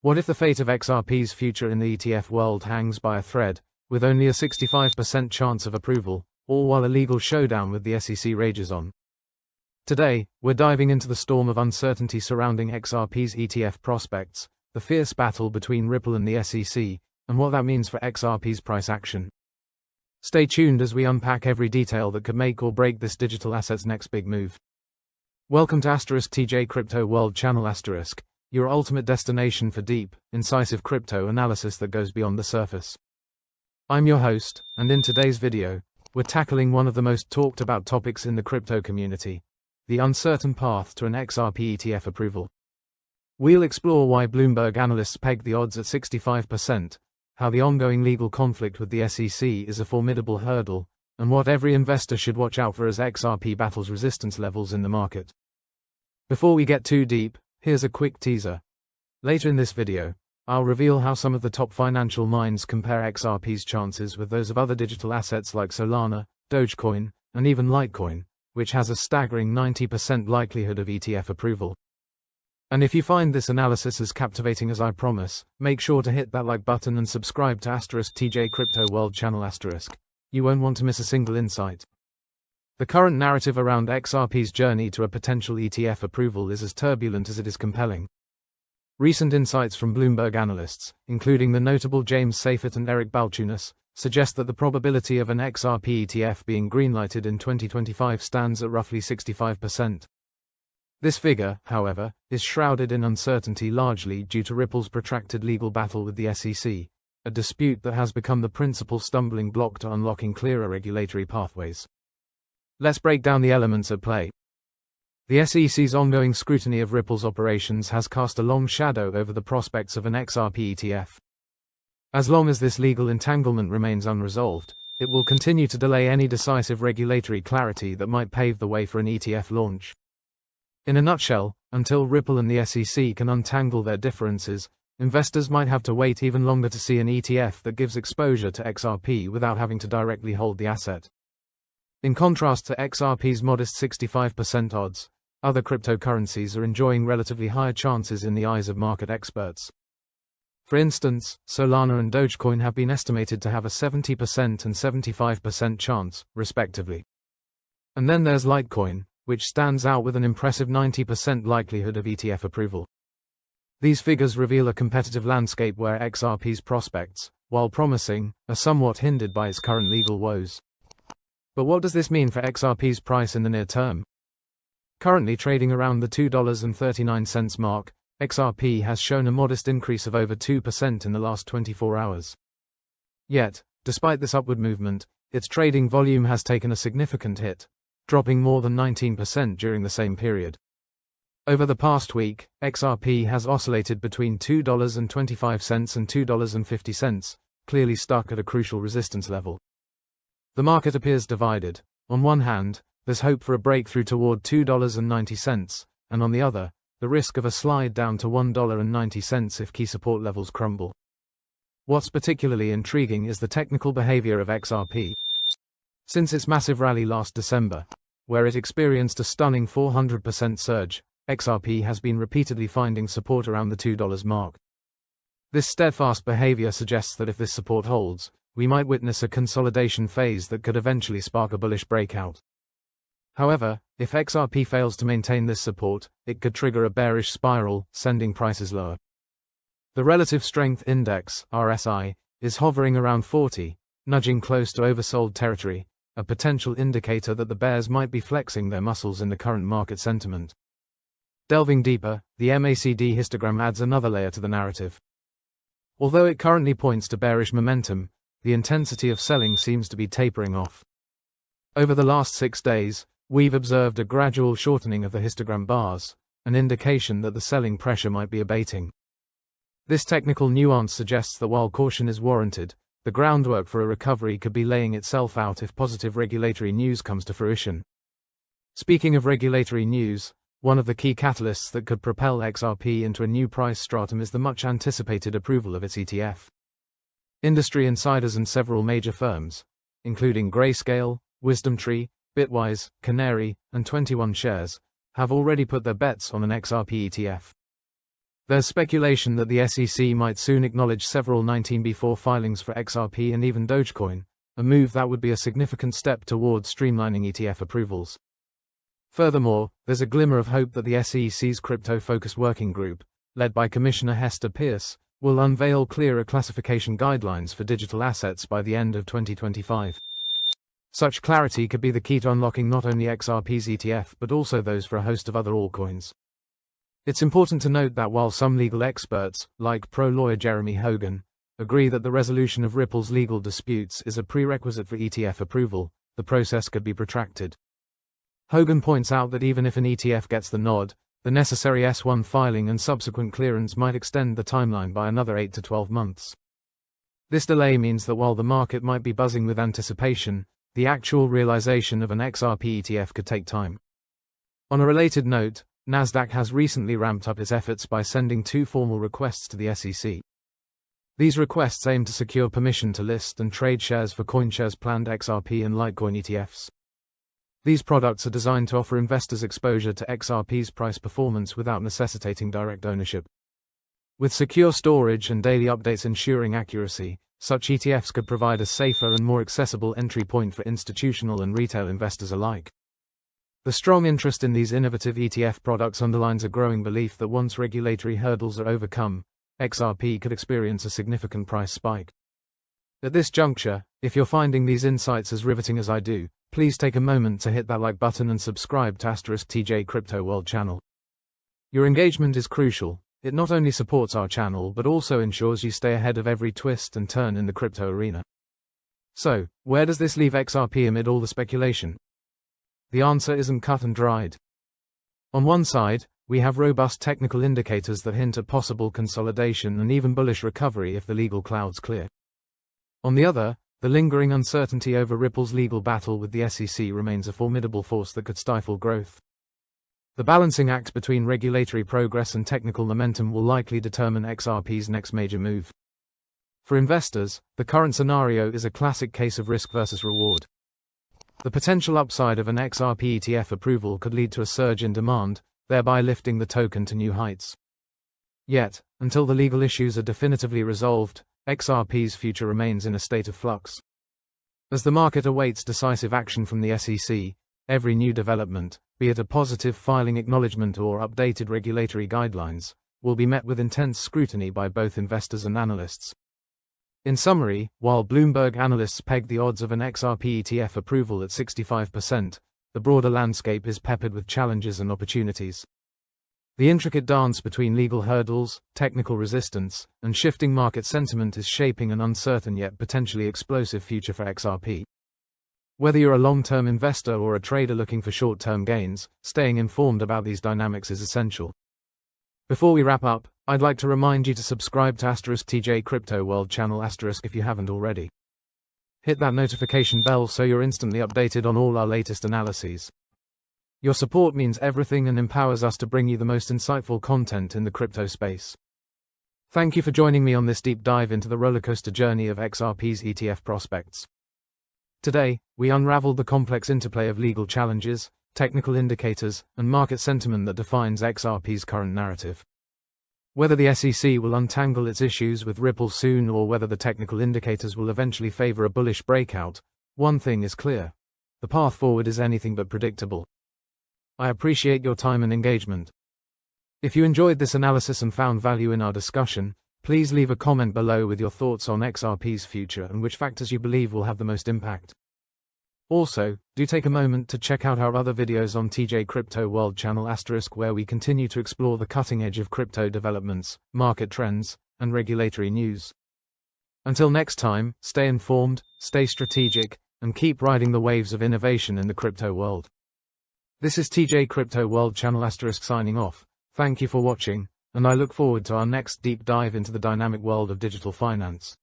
What if the fate of XRP's future in the ETF world hangs by a thread, with only a 65% chance of approval, all while a legal showdown with the SEC rages on? Today, we're diving into the storm of uncertainty surrounding XRP's ETF prospects, the fierce battle between Ripple and the SEC, and what that means for XRP's price action. Stay tuned as we unpack every detail that could make or break this digital asset's next big move. Welcome to *TJ Crypto World Channel *, your ultimate destination for deep, incisive crypto analysis that goes beyond the surface. I'm your host, and in today's video, we're tackling one of the most talked about topics in the crypto community, the uncertain path to an XRP ETF approval. We'll explore why Bloomberg analysts peg the odds at 65%, how the ongoing legal conflict with the SEC is a formidable hurdle, and what every investor should watch out for as XRP battles resistance levels in the market. Before we get too deep, here's a quick teaser. Later in this video, I'll reveal how some of the top financial minds compare XRP's chances with those of other digital assets like Solana, Dogecoin, and even Litecoin, which has a staggering 90% likelihood of ETF approval. And if you find this analysis as captivating as I promise, make sure to hit that like button and subscribe to *TJ Crypto World Channel *. You won't want to miss a single insight. The current narrative around XRP's journey to a potential ETF approval is as turbulent as it is compelling. Recent insights from Bloomberg analysts, including the notable James Seyffert and Eric Balchunas, suggest that the probability of an XRP ETF being greenlighted in 2025 stands at roughly 65%. This figure, however, is shrouded in uncertainty largely due to Ripple's protracted legal battle with the SEC, a dispute that has become the principal stumbling block to unlocking clearer regulatory pathways. Let's break down the elements at play. The SEC's ongoing scrutiny of Ripple's operations has cast a long shadow over the prospects of an XRP ETF. As long as this legal entanglement remains unresolved, it will continue to delay any decisive regulatory clarity that might pave the way for an ETF launch. In a nutshell, until Ripple and the SEC can untangle their differences, investors might have to wait even longer to see an ETF that gives exposure to XRP without having to directly hold the asset. In contrast to XRP's modest 65% odds, other cryptocurrencies are enjoying relatively higher chances in the eyes of market experts. For instance, Solana and Dogecoin have been estimated to have a 70% and 75% chance, respectively. And then there's Litecoin, which stands out with an impressive 90% likelihood of ETF approval. These figures reveal a competitive landscape where XRP's prospects, while promising, are somewhat hindered by its current legal woes. But what does this mean for XRP's price in the near term? Currently trading around the $2.39 mark, XRP has shown a modest increase of over 2% in the last 24 hours. Yet, despite this upward movement, its trading volume has taken a significant hit, dropping more than 19% during the same period. Over the past week, XRP has oscillated between $2.25 and $2.50, clearly stuck at a crucial resistance level. The market appears divided. On one hand, there's hope for a breakthrough toward $2.90, and on the other, the risk of a slide down to $1.90 if key support levels crumble. What's particularly intriguing is the technical behavior of XRP. Since its massive rally last December, where it experienced a stunning 400% surge, XRP has been repeatedly finding support around the $2 mark. This steadfast behavior suggests that if this support holds, we might witness a consolidation phase that could eventually spark a bullish breakout. However, if XRP fails to maintain this support, it could trigger a bearish spiral, sending prices lower. The Relative Strength Index, RSI, is hovering around 40, nudging close to oversold territory, a potential indicator that the bears might be flexing their muscles in the current market sentiment. Delving deeper, the MACD histogram adds another layer to the narrative. Although it currently points to bearish momentum, the intensity of selling seems to be tapering off. Over the last 6 days, we've observed a gradual shortening of the histogram bars, an indication that the selling pressure might be abating. This technical nuance suggests that while caution is warranted, the groundwork for a recovery could be laying itself out if positive regulatory news comes to fruition. Speaking of regulatory news, one of the key catalysts that could propel XRP into a new price stratum is the much-anticipated approval of its ETF. Industry insiders and several major firms, including Grayscale, WisdomTree, Bitwise, Canary, and 21 Shares, have already put their bets on an XRP ETF. There's speculation that the SEC might soon acknowledge several 19b4 filings for XRP and even Dogecoin, a move that would be a significant step towards streamlining ETF approvals. Furthermore, there's a glimmer of hope that the SEC's crypto-focused working group, led by Commissioner Hester Peirce, will unveil clearer classification guidelines for digital assets by the end of 2025. Such clarity could be the key to unlocking not only XRP's ETF but also those for a host of other altcoins. It's important to note that while some legal experts, like pro-lawyer Jeremy Hogan, agree that the resolution of Ripple's legal disputes is a prerequisite for ETF approval, the process could be protracted. Hogan points out that even if an ETF gets the nod, the necessary S1 filing and subsequent clearance might extend the timeline by another 8 to 12 months. This delay means that while the market might be buzzing with anticipation, the actual realization of an XRP ETF could take time. On a related note, Nasdaq has recently ramped up its efforts by sending 2 formal requests to the SEC. These requests aim to secure permission to list and trade shares for CoinShares' planned XRP and Litecoin ETFs. These products are designed to offer investors exposure to XRP's price performance without necessitating direct ownership. With secure storage and daily updates ensuring accuracy, such ETFs could provide a safer and more accessible entry point for institutional and retail investors alike. The strong interest in these innovative ETF products underlines a growing belief that once regulatory hurdles are overcome, XRP could experience a significant price spike. At this juncture, if you're finding these insights as riveting as I do, please take a moment to hit that like button and subscribe to *TJ Crypto World channel. Your engagement is crucial. It not only supports our channel but also ensures you stay ahead of every twist and turn in the crypto arena. So, where does this leave XRP amid all the speculation? The answer isn't cut and dried. On one side, we have robust technical indicators that hint at possible consolidation and even bullish recovery if the legal clouds clear. On the other, the lingering uncertainty over Ripple's legal battle with the SEC remains a formidable force that could stifle growth. The balancing act between regulatory progress and technical momentum will likely determine XRP's next major move. For investors, the current scenario is a classic case of risk versus reward. The potential upside of an XRP ETF approval could lead to a surge in demand, thereby lifting the token to new heights. Yet, until the legal issues are definitively resolved, XRP's future remains in a state of flux. As the market awaits decisive action from the SEC, every new development, be it a positive filing acknowledgement or updated regulatory guidelines, will be met with intense scrutiny by both investors and analysts. In summary, while Bloomberg analysts peg the odds of an XRP ETF approval at 65%, the broader landscape is peppered with challenges and opportunities. The intricate dance between legal hurdles, technical resistance, and shifting market sentiment is shaping an uncertain yet potentially explosive future for XRP. Whether you're a long-term investor or a trader looking for short-term gains, staying informed about these dynamics is essential. Before we wrap up, I'd like to remind you to subscribe to *TJ Crypto World channel * if you haven't already. Hit that notification bell so you're instantly updated on all our latest analyses. Your support means everything and empowers us to bring you the most insightful content in the crypto space. Thank you for joining me on this deep dive into the rollercoaster journey of XRP's ETF prospects. Today, we unraveled the complex interplay of legal challenges, technical indicators, and market sentiment that defines XRP's current narrative. Whether the SEC will untangle its issues with Ripple soon or whether the technical indicators will eventually favor a bullish breakout, one thing is clear: the path forward is anything but predictable. I appreciate your time and engagement. If you enjoyed this analysis and found value in our discussion, please leave a comment below with your thoughts on XRP's future and which factors you believe will have the most impact. Also, do take a moment to check out our other videos on TJ Crypto World channel * where we continue to explore the cutting edge of crypto developments, market trends, and regulatory news. Until next time, stay informed, stay strategic, and keep riding the waves of innovation in the crypto world. This is TJ Crypto World channel * signing off. Thank you for watching, and I look forward to our next deep dive into the dynamic world of digital finance.